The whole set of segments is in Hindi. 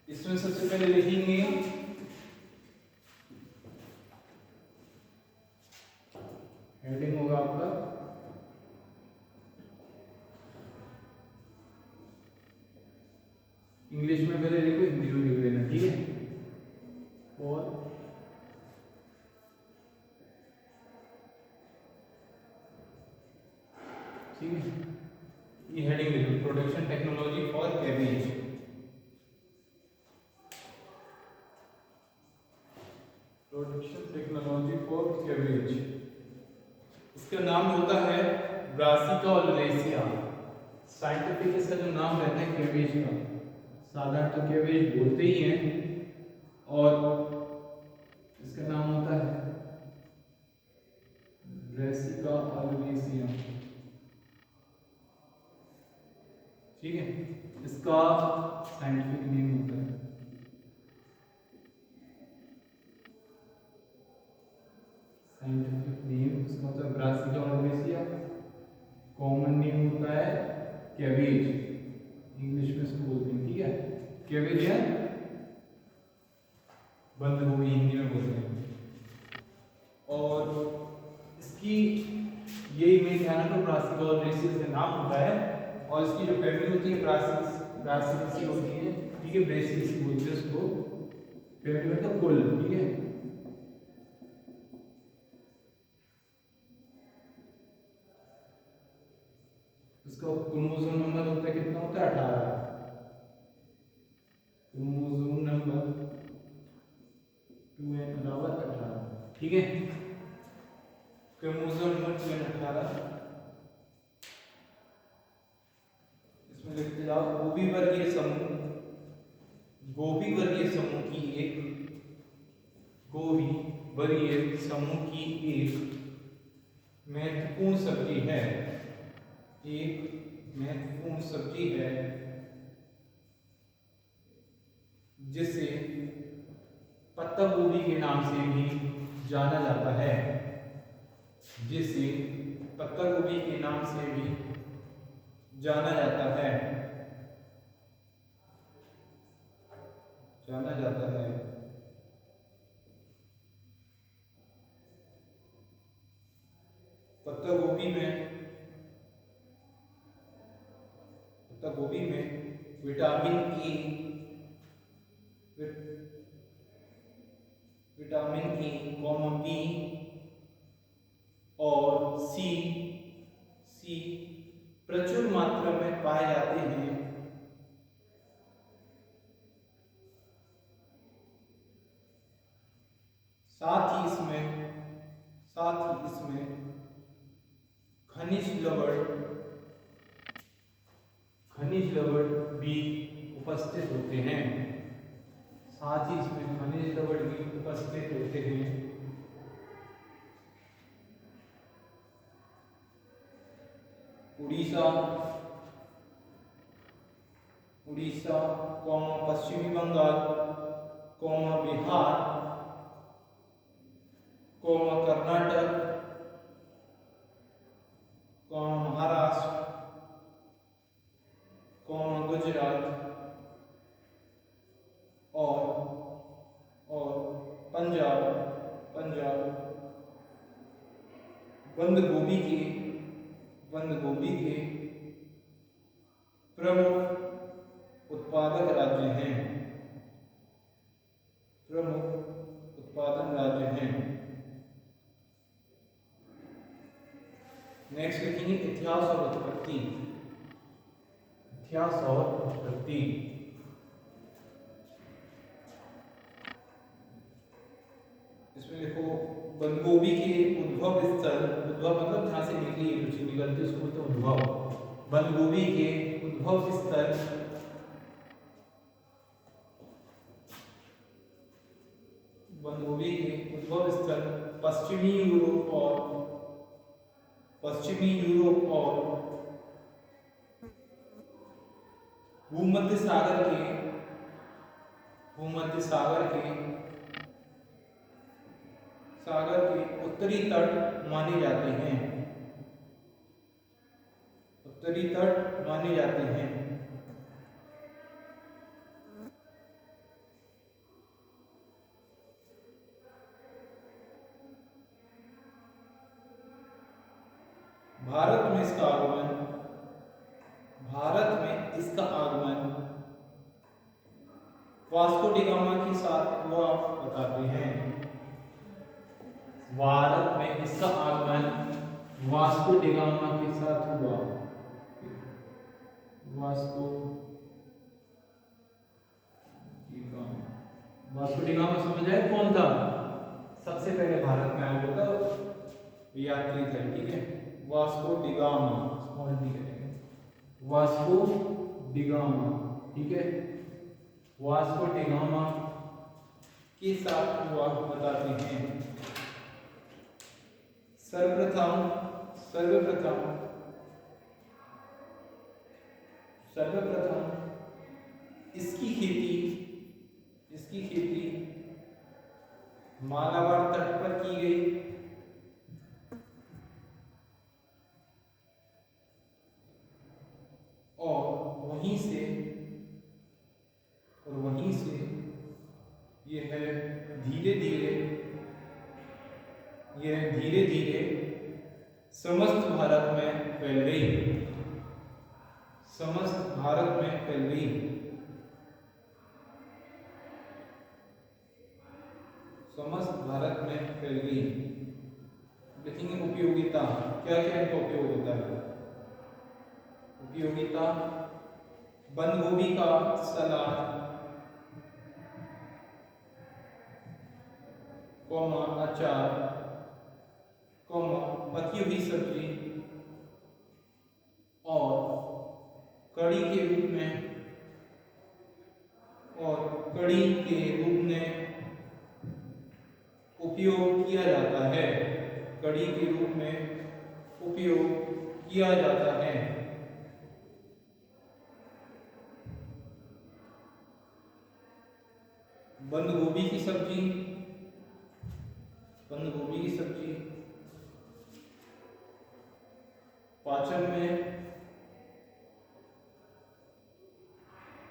इसमें सबसे पहले लिखेंगे हेडिंग होगा आपका इंग्लिश में पहले लिखो, हिंदी में लिख देना, ठीक है। और ठीक है, ये हेडिंग लिखो, production technology for cabbage. Production technology for cabbage, इसका नाम होता है ब्रासिका ओलेरेसिया। साइंटिफिक इसका जो नाम रहता है कैबेज का, साधारण तो कैबेज बोलते ही हैं, और इसका नाम होता है ब्रासिका ओलेरेसिया, ठीक है। इसका साइंटिफिक नेम होता है, साइंटिफिक नेम इसका होता है ब्रासिका ओलेरेसिया। कॉमन नेम होता है कैबेज, इंग्लिश में इसको बोलते हैं, ठीक है। कैबेज या बंद गोभी हिंदी में बोलते हैं। और इसकी ये इमेज है ना, तो ब्रासिका ओलेरेसिया का नाम होता है, और इसकी जो फैमिली होती है ब्रासिकेसी होती है, ठीक है। ब्रेसिकेसी बोलते हैं उसको, फैमिली में तो कुल, ठीक है। इसका क्रोमोसोम नंबर होता है, कितना होता है, 18। क्रोमोसोम नंबर 2n बराबर 18, ठीक है। क्रोमोसोम नंबर 2n 18, इसमें लिखते जाओ गोभी वर्गीय समूह, गोभी वर्गीय समूह की एक, गोभी वर्गीय समूह की एक महत्वपूर्ण सब्जी है, एक महत्वपूर्ण सब्जी है जिसे पत्ता गोभी के नाम से भी जाना जाता है, जिसे पत्ता गोभी के नाम से भी जाना जाता है, जाना जाता है। पत्ता गोभी में विटामिन ए, बी और सी प्रचुर मात्रा में पाए जाते हैं। साथ ही इसमें खनिज लवण भी उपस्थित होते हैं, साथ ही इसमें खनिज लवण भी उपस्थित होते हैं। उड़ीसा, पश्चिमी बंगाल, बिहार, कर्नाटक, महाराष्ट्र, गुजरात और पंजाब बंद गोभी के प्रमुख उत्पादन राज्य हैं, नेक्स्ट लिखेंगे इतिहास और उत्पत्ति। इसमें देखो बंद गोभी के उद्भव स्थल, उद्भव मतलब जहां से निकली कुछ निकलती है उसको बोलते हैं उद्भव। बंद गोभी के उद्भव स्थल पश्चिमी यूरोप और भूमध्य सागर के उत्तरी तट माने जाते हैं। में इसका आगमन, भारत में इसका आगमन वास्को डी गामा के साथ हुआ बताते हैं। भारत में इसका आगमन वास्को डी गामा के साथ हुआ। वास्को डी गामा समझ आए कौन था? सबसे पहले भारत में आया था यात्री थे, ठीक है। Vasco D gamma, small D करेंगे, वास्को डी गामा, ठीक है। वास्को डी गामा के साथ हुआ बताते हैं। सर्वप्रथम इसकी खेती मालाबार तट पर की गई और वहीं से यह धीरे धीरे समस्त भारत में फैल गई। देखेंगे उपयोगिता, क्या क्या इनका उपयोग होता है। उपयोगिता, बंद गोभी का सलाद, अचार, पकी हुई सब्जी और कड़ी के रूप में उपयोग किया जाता है। बंद गोभी की सब्जी पाचन में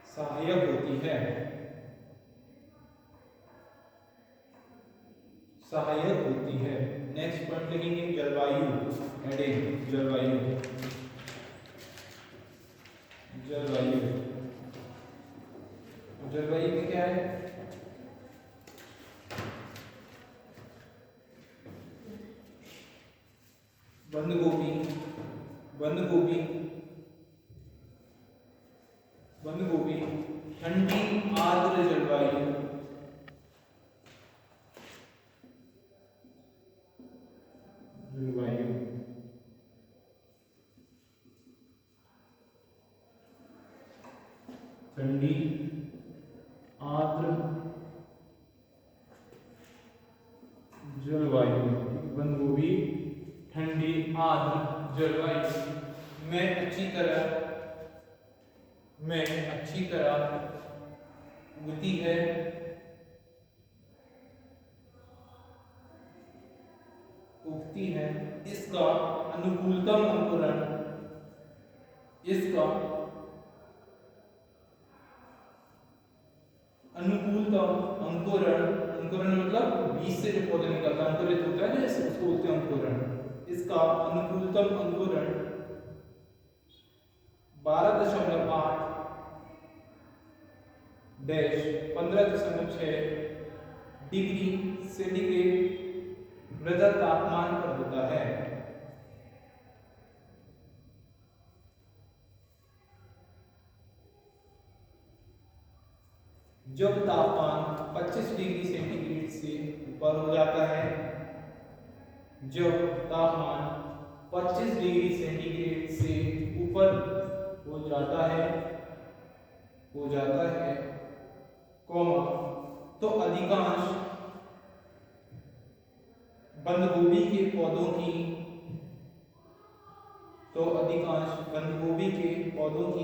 सहायक होती है। नेक्स्ट पॉइंट लिखेंगे जलवायु, हेडिंग जलवायु। जलवायु में क्या है? बंद गोभी ठंडी आर्द्र जलवायु, ठंडी आर्द्र जलवायु। बंद गोभी ठंडी आर्द्र जलवायु में अच्छी तरह उगती है। इसका अनुकूलतम अंकुरण मतलब बीज से जो पौधा निकलता है अंकुरित होता है, जैसे उसको बोलते हैं अंकुरण। इसका अनुकूलतम अंकुरण 12.8 15.6 डिग्री सेंटीग्रेड मृदा तापमान पर होता है। जब तापमान 25 डिग्री सेंटीग्रेड से ऊपर हो जाता है, तो अधिकांश बंद गोभी के पौधों की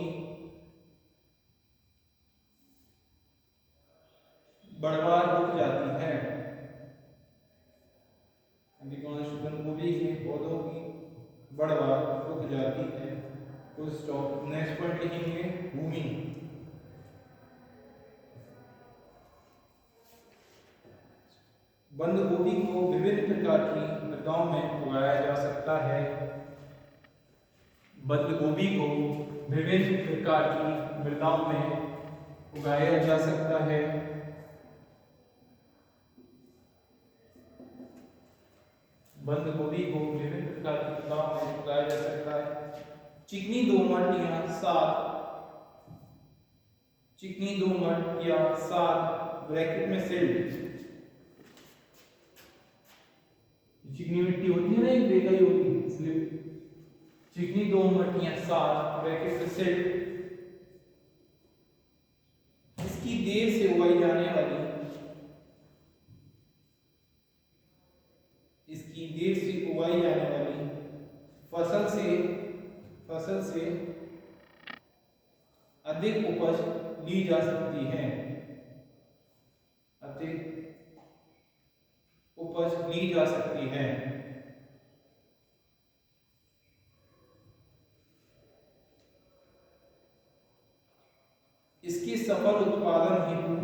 बढ़वार रुक जाती है। अधिकांश बंद गोभी के पौधों की बढ़वार रुक जाती है। तो स्टॉप। नेक्स्ट पॉइंट लिखेंगे भूमि। बंद गोभी को विभिन्न प्रकार की मृदाओं में उगाया जा सकता है। बंद गोभी को विभिन्न प्रकार की मृदाओं में उगाया जा सकता है। बंद गोभी को विभिन्न प्रकार की मृदाओं में उगाया जा सकता है। चिकनी दोमट या सात, चिकनी दोमट या सात ब्रैकेट में सिल्ट, चिकनी मिट्टी होती है ना, एक बेकाई होगी, इसलिए चिकनी दोमट या सात ब्रैकेट में सिल्ट, इसकी देर से उगाई जाने वाली, इसकी देर से उगाई जाने वाली फसल से अधिक उपज ली जा सकती है, अधिक उपज ली जा सकती है। इसके सफल उत्पादन हेतु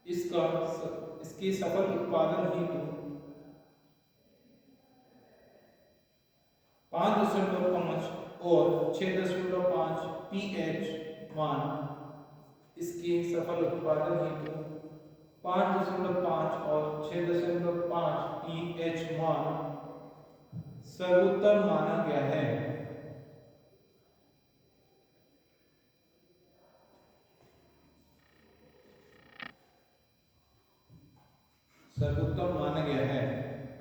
इसके सफल उत्पादन हेतु 5.5 और 6.5 pH मान, इसके सफल उत्पादन हेतु 5.5 और 6.5 pH मान सर्वोत्तम माना गया है। सर्वोत्तम माना गया है।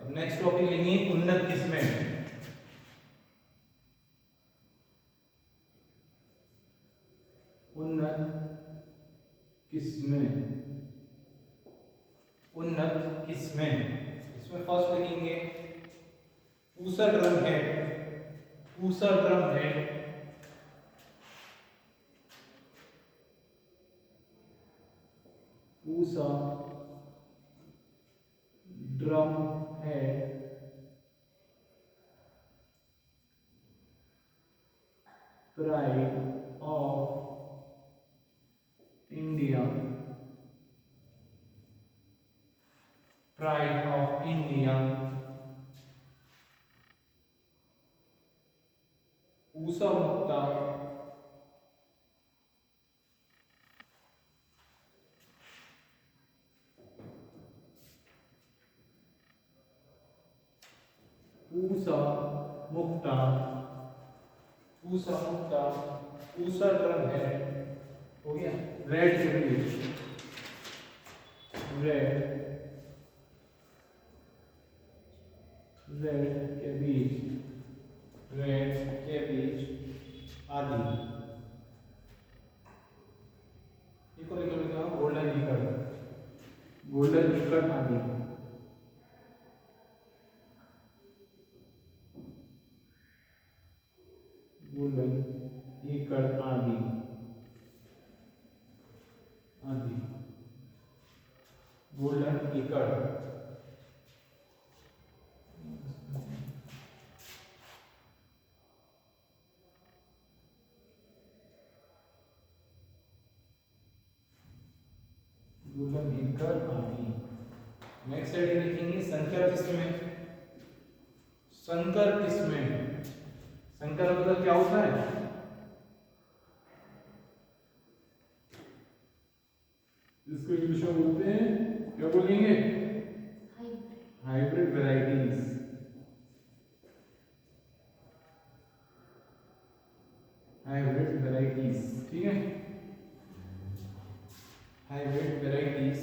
अब नेक्स्ट टॉपिक लेंगे उन्नत किस्में। उन्नत किस्में, उन्नत किस्में, इसमें फर्स्ट लिखेंगे Pusa drum head, Pusa drum head, Pusa drum head, pride of India, pride of India, Pusa Mukta, Pusa Mukta, Pusa Mukta, Pusa drum है, हो गया। Red cabbage, red cabbage, red cabbage आदि, इको लिखा गोल्डन ईकड़, गोल्डन ईकड़ आदि, गोल्डन ईकड़ आदि आदि, गोल्डन ईकड़, गोल्डन ईकड़ आदि। नेक्स्ट हेडिंग लिखेंगे संकर किस्में, संकर किस्में, संकर मतलब क्या होता है? इसको इंग्लिश में बोलते हैं, क्या बोलेंगे? हाइब्रिड वैरायटीज, हाइब्रिड वैरायटीज, ठीक है, हाइब्रिड वैरायटीज।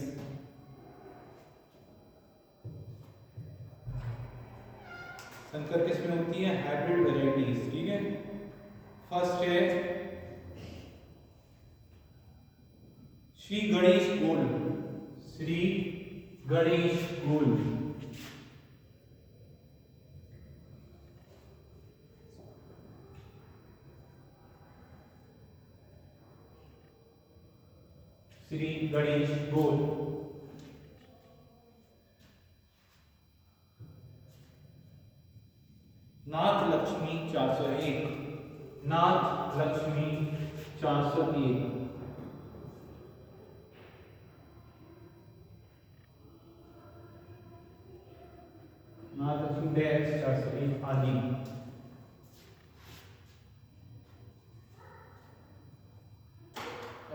संकर किस्में होती है हाइब्रिड वैरायटीज, ठीक है। फर्स्ट है Shri Ganesh Gold, Shri Ganesh Gold, Shri Ganesh Gold. Nath Lakshmi 401, Nath Lakshmi 401, Nath Lakshmi dash 401 आदि।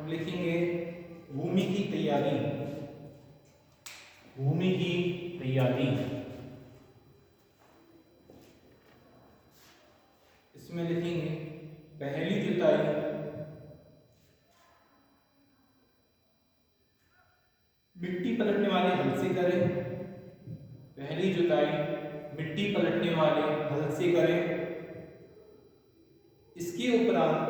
अब लिखेंगे भूमि की तैयारी, भूमि की तैयारी। इसमें लिखेंगे पहली जुताई मिट्टी पलटने वाले हल से करें, पहली जुताई मिट्टी पलटने वाले हल से करें। इसके उपरांत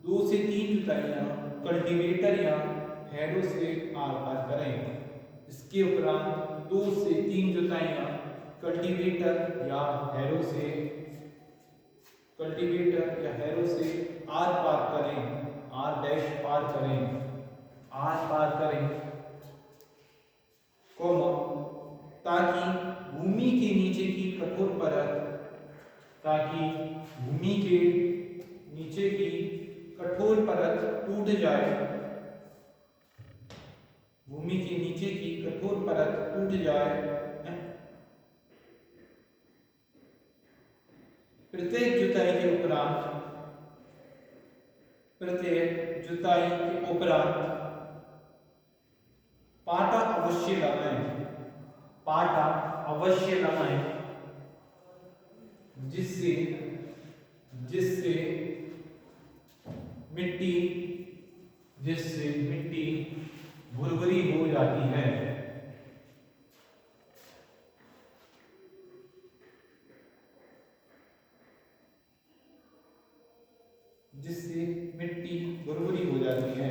2 से 3 जुताइयां कल्टीवेटर या हैरो से आर पार करें। इसके उपरांत 2 से 3 जुताइयां कल्टीवेटर या हैरो से आर पार करें, आर डैश पार करें, आर पार करें, कोमा, ताकि भूमि के नीचे की कठोर परत, ताकि भूमि के नीचे की कठोर परत टूट जाए, भूमि के नीचे की कठोर परत टूट जाए। प्रत्येक जुताई के उपरांत पाटा अवश्य लगाएं, पाटा अवश्य लगाएं, जिससे मिट्टी भुरभुरी हो जाती है। जिससे मिट्टी भुरभुरी हो जाती है।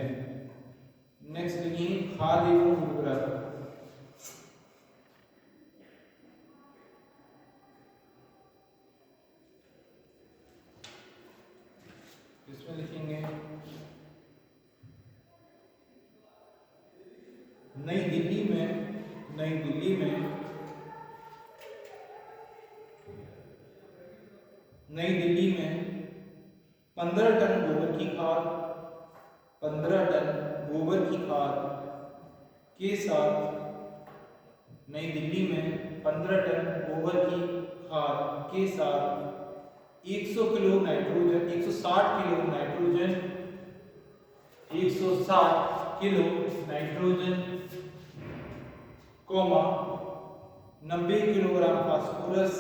नेक्स्ट लिखिए खाद एवं उर्वरक। इसमें लिखेंगे नई दिल्ली में 15 टन गोबर की खाद, 15 टन गोबर की खाद के साथ, नई दिल्ली में 15 टन गोबर की खाद के साथ 100 kilo nitrogen, 160 kilo nitrogen, 160 kilo nitrogen, comma 90 kilogram phosphorus,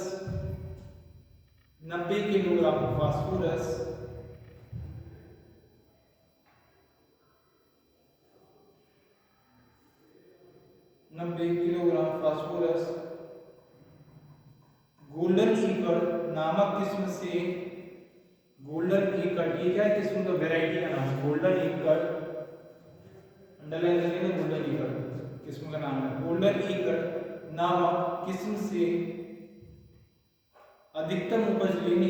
90 kilogram phosphorus, 90 kilogram phosphorus, Golden Acre नामक किस्म से, गोल्डन ईकड़ ये क्या किस्म का वैरायटी का नाम है, गोल्डन ईकड़, अंडरलाइन करेंगे ना, गोल्डन ईकड़ किस्म का नाम है, गोल्डन ईकड़ नामक किस्म से अधिकतम उपज लेने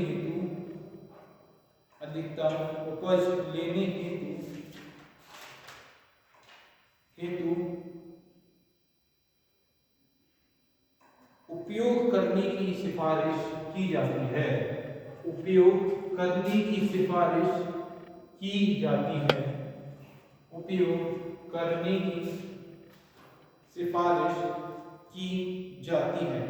हेतु उपयोग करने की सिफारिश की जाती है, उपयोग करने की सिफारिश की जाती है, उपयोग करने की सिफारिश की जाती है।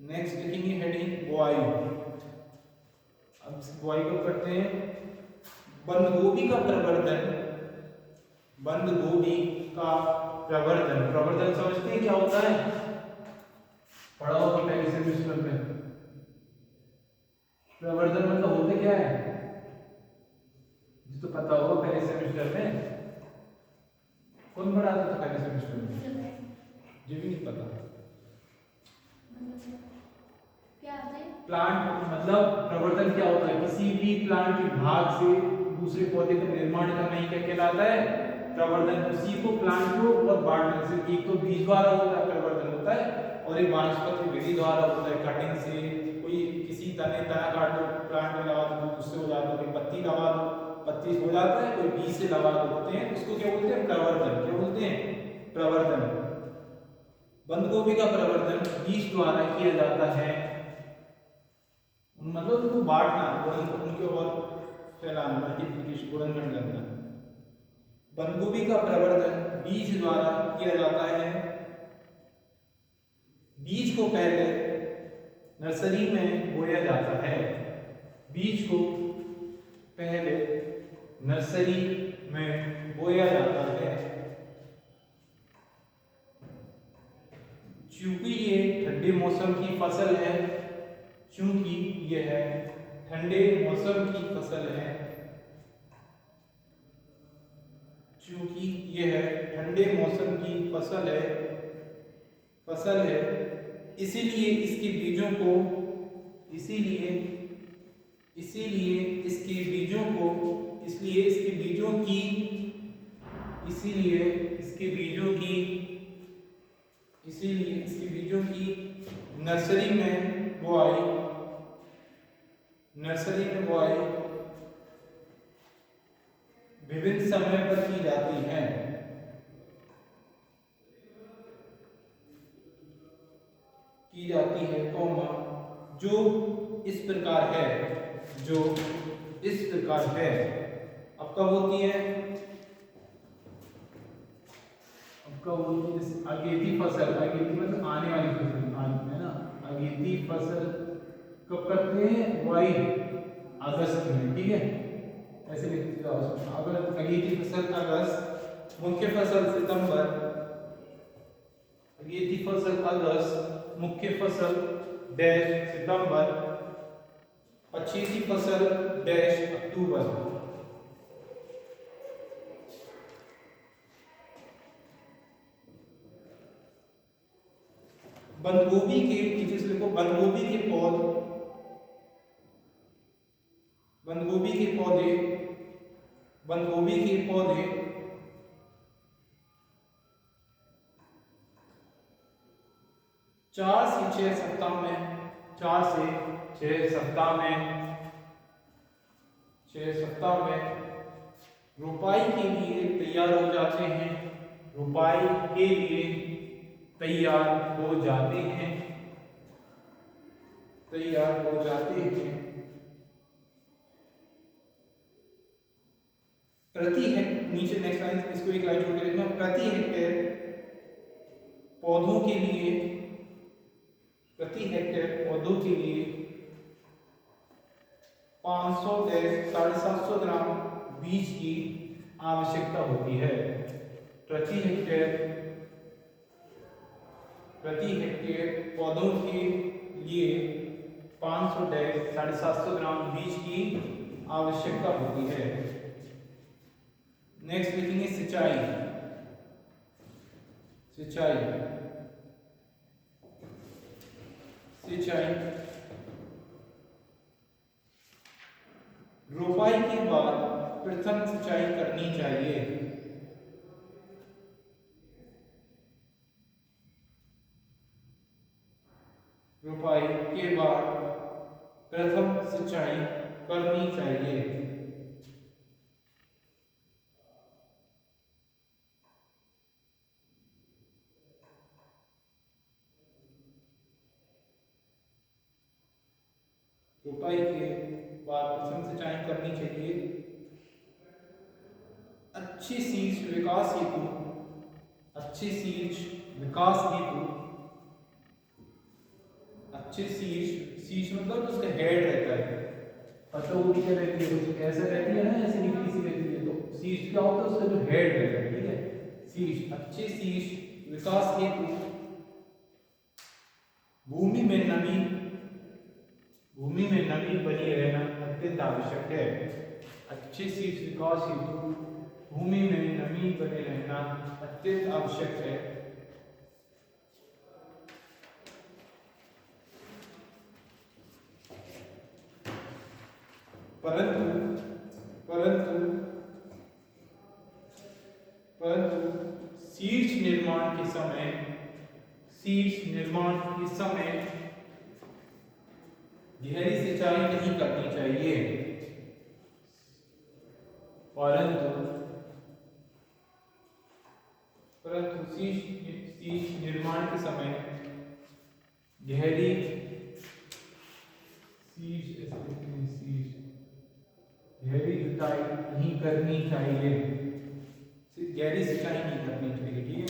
नेक्स्ट लिखेंगे हेडिंग बुआई। अब बुआई को करते हैं। बंद गोभी का प्रवर्धन, बंद गोभी का प्रवर्धन, प्रवर्धन समझते हैं क्या होता है, पढ़ा होगा पहले सेमेस्टर में। प्रवर्धन मतलब होते क्या है, जिसको पता होगा पहले सेमेस्टर में, कौन पढ़ाता था पहले सेमेस्टर में, मुझे भी नहीं पता। प्लांट मतलब प्रवर्धन क्या होता है, किसी भी प्लांट के भाग से दूसरे पौधे का निर्माण करना ही क्या कहलाता है, प्रवर्धन। उसी को प्लांट को और बांटने से, एक तो बीज द्वारा होता है प्रवर्धन होता है, और एक वानस्पतिक विधि द्वारा होता है, कटिंग से, कोई किसी तना काट दो प्लांट में लगा दो उससे हो जाता है, कोई पत्ती लगा दो पत्ती हो जाता है, कोई बीज से लगा दो होते हैं, उसको क्या बोलते हैं, प्रवर्धन। क्या बोलते हैं, प्रवर्धन। बंद गोभी का प्रवर्धन बीज द्वारा किया जाता है, मतलब उनको बांटना, उनके और फैलाना, मल्टीप्लिकेशन, गुणनखंड करना। बंद गोभी का प्रवर्धन बीज द्वारा किया जाता है। बीज को पहले नर्सरी में बोया जाता है। बीज को पहले नर्सरी में बोया जाता है। चूंकि ये ठंडे मौसम की फसल है, चूंकि यह ठंडे मौसम की फसल है, चूंकि यह ठंडे मौसम की फसल है, इसीलिए इसके बीजों को इसीलिए इसीलिए इसके बीजों को इसलिए इसके बीजों की इसीलिए इसके बीजों की इसीलिए इसके बीजों की नर्सरी में बुआई विभिन्न समय पर की जाती है। कौमा जो इस प्रकार है। अब कब होती है? अगेती फसल, अगेती मतलब आने वाली फसल, है ना। अगेती फसल कब करते हैं? बुआई अगस्त में, ठीक है, ऐसे लिखते जाओ। अगर अगेती फसल अगस्त, मुख्य फसल सितंबर। अगेती फसल अगस्त, मुख्य फसल डैश सितंबर, पछेती फसल डैश अक्टूबर। बंदगोभी के नीचे से लिखो, बंदगोभी के पौधे 4 से 6 सप्ताह में रोपाई के लिए तैयार हो जाते हैं। प्रति हेक्टेयर, नीचे नेक्स्ट लाइन, इसको एक लाइन छोड़ के लिखना। प्रति हेक्टेयर पौधों के लिए 500 से 750 ग्राम बीज की आवश्यकता होती है। प्रति हेक्टेयर पौधों के लिए 500 से 750 ग्राम बीज की आवश्यकता होती है। नेक्स्ट लिखेंगे सिंचाई। रोपाई के बाद प्रथम सिंचाई करनी चाहिए। रोपाई के बाद प्रथम सिंचाई करनी चाहिए। रोपाई के बाद प्रथम सिंचाई करनी चाहिए। अच्छी सीड्स विकास हेतु अच्छे सीड्स मतलब उसका हेड रहता है, पत्तों की क्या रहती है, कुछ ऐसे रहती है ना, ऐसे निकली सी रहती है। तो सीड्स क्या होता है? उसका जो हेड रहता है, ठीक है। अच्छे सीड्स विकास हेतु भूमि में नमी बनी रहना अत्यंत आवश्यक है। अच्छे सीड्स विकास हेतु भूमि में नमी बने रहना अत्यंत आवश्यक है। परंतु सीड्स निर्माण के समय गहरी सिंचाई नहीं करनी चाहिए। परंतु सीड्स निर्माण के समय गहरी जुताई नहीं करनी चाहिए। गहरी सिंचाई नहीं करनी चाहिए, ठीक है।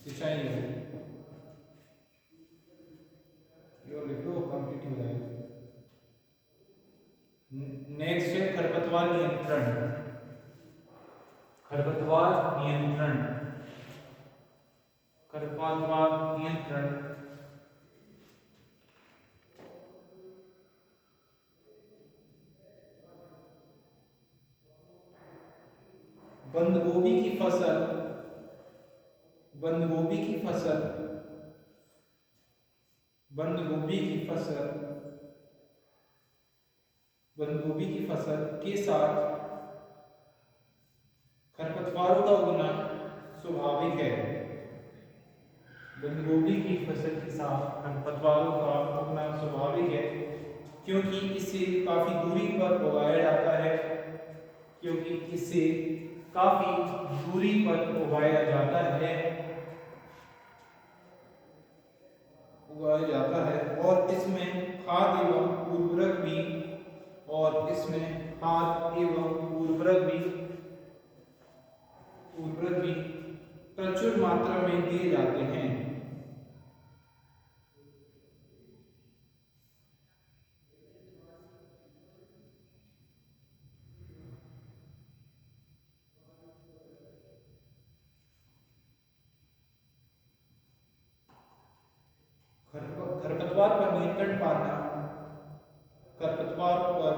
सिंचाई लिखो खरपतवार नियंत्रण। खरपतवार नियंत्रण, खरपतवार नियंत्रण। बंद गोभी की फसल, बंद गोभी की फसल, बंद गोभी की फसल, बंद गोभी की फसल के साथ खरपतवारों का उगना स्वाभाविक है। बंद गोभी की फसल के साथ खरपतवारों का उगना स्वाभाविक है, क्योंकि इसे काफी दूरी पर उगाया जाता है, क्योंकि इसे काफी दूरी पर उगाया जाता है, उगाया जाता है। और इसमें खाद एवं उर्वरक भी, और इसमें खाद एवं उर्वरक भी प्रचुर मात्रा में दिए जाते हैं। खरपतवार पर नियंत्रण पाना, खरपतवार पर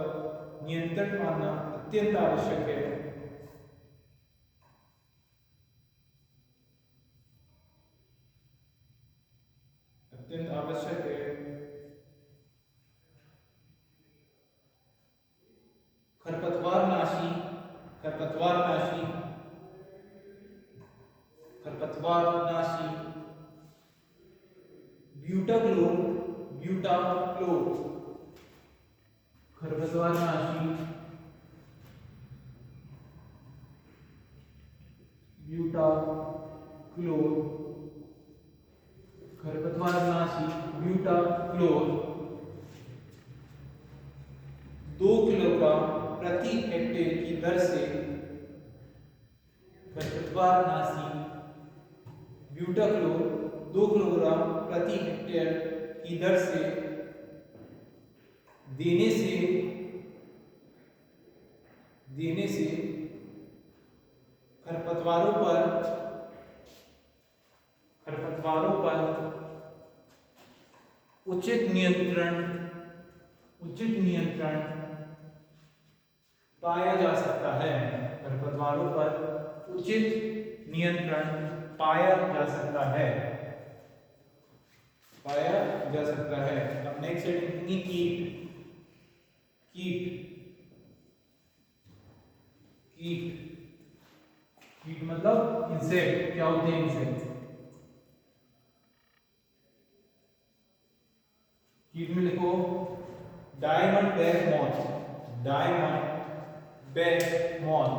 नियंत्रण पाना अत्यंत आवश्यक है। अत्यंत आवश्यक है। खरपतवार नाशी, खरपतवार नाशी, खरपतवार नाशी ब्यूटाक्लोर, ब्यूटाक्लोर, खरपतवार नाशी ब्यूटाक्लोर, खरपतवार नाशी ब्यूटाक्लोर 2 किलोग्राम प्रति हेक्टेयर की दर से, खरपतवार नाशी ब्यूटाक्लोर 2 किलोग्राम प्रति हेक्टेयर की दर से देने से खरपतवारों पर उचित नियंत्रण पाया जा सकता है। खरपतवारों पर उचित नियंत्रण पाया जा सकता है, पाया जा सकता है। अब नेक्स्ट हेडिंग कीट, कीट, कीट, कीट मतलब इंसेक्ट। क्या होते हैं इंसेक्ट? कीट में लिखो diamondback moth, diamondback moth,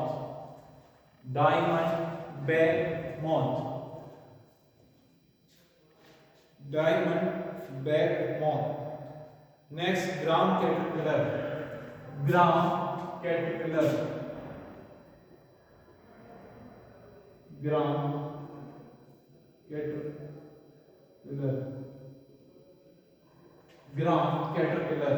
diamondback moth, diamondback moth. Next gram caterpillar, gram caterpillar, gram caterpillar, gram caterpillar,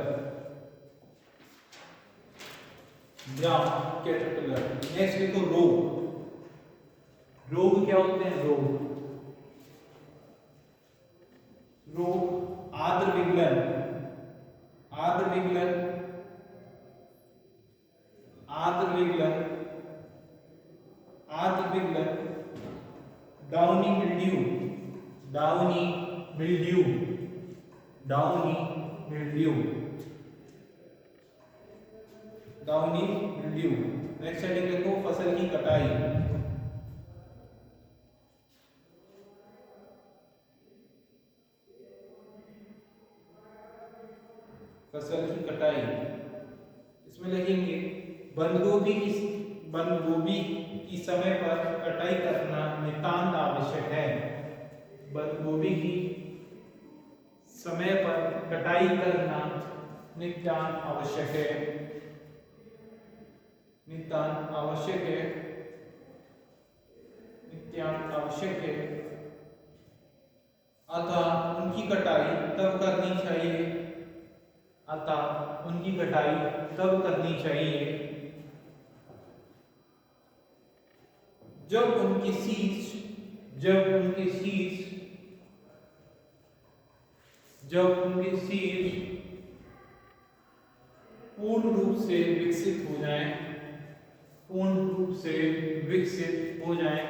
gram caterpillar. Next देखो रोग, रोग क्या होते हैं? रोग, रोग आद्र विगलन, आद्र विगलन, आद्र विगलन, आद्र विगलन, downy mildew, downy mildew, downy mildew, downy mildew. Next heading देखो फसल की कटाई, फसल की कटाई। इसमें लिखेंगे बंद गोभी की समय पर कटाई करना नितांत आवश्यक है। बंद गोभी की समय पर कटाई करना नितांत आवश्यक है, नितांत आवश्यक है, नितांत आवश्यक है। अतः उनकी कटाई तब करनी चाहिए, अतः उनकी कटाई तब करनी चाहिए जब उनके शीश पूर्ण रूप से विकसित हो जाएं,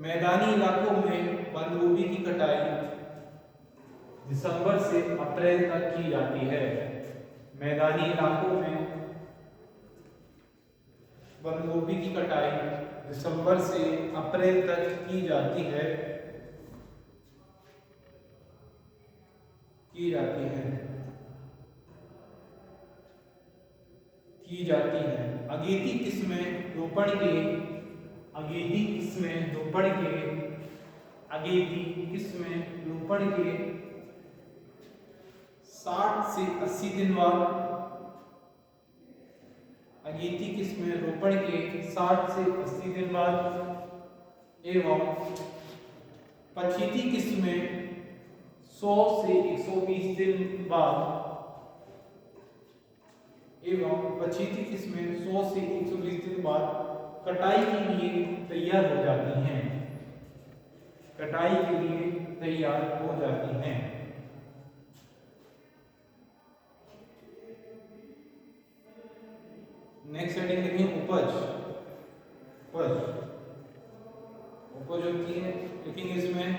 मैदानी इलाकों में बंद गोभी की कटाई दिसंबर से अप्रैल तक की जाती है। मैदानी इलाकों में बंद गोभी की कटाई दिसंबर से अप्रैल तक की जाती है। अगेती किस्में रोपण के 60 से 80 दिन बाद, अगेती किस्में रोपण के 60 से 80 दिन बाद एवं पछेती किस्में 100 से 120 दिन बाद कटाई के लिए तैयार हो जाती हैं। नेक्स्ट हेडिंग लिखेंगे उपज होती है, लिखेंगे इसमें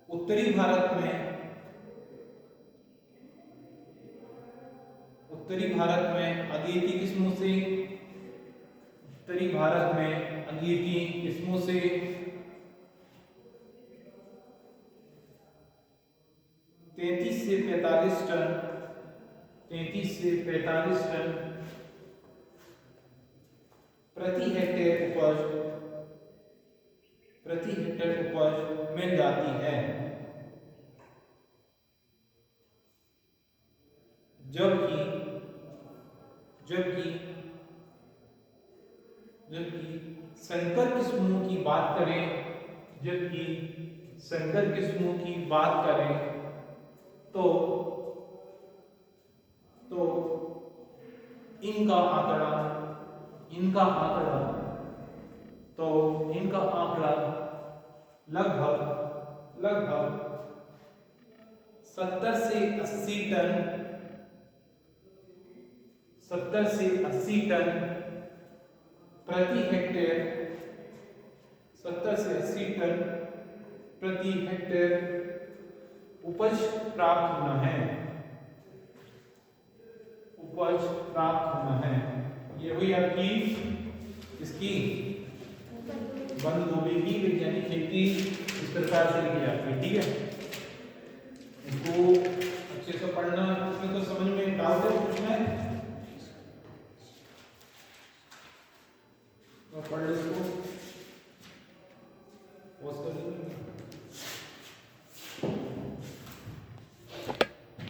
उत्तरी भारत में अगेती किस्मों से 33 से 45 टन प्रति हेक्टेयर उपज मिल जाती है, जबकि संकर किस्मों की बात करें तो इनका आंकड़ा लगभग 70 से 80 टन प्रति हेक्टेयर उपज प्राप्त होना है। ये हुई आपकी इसकी बंद गोभी की वैज्ञानिक खेती इस प्रकार से लिखी जाती है। ठीक है, इसको अच्छे से पढ़ना, इसमें तो समझ में डाउट है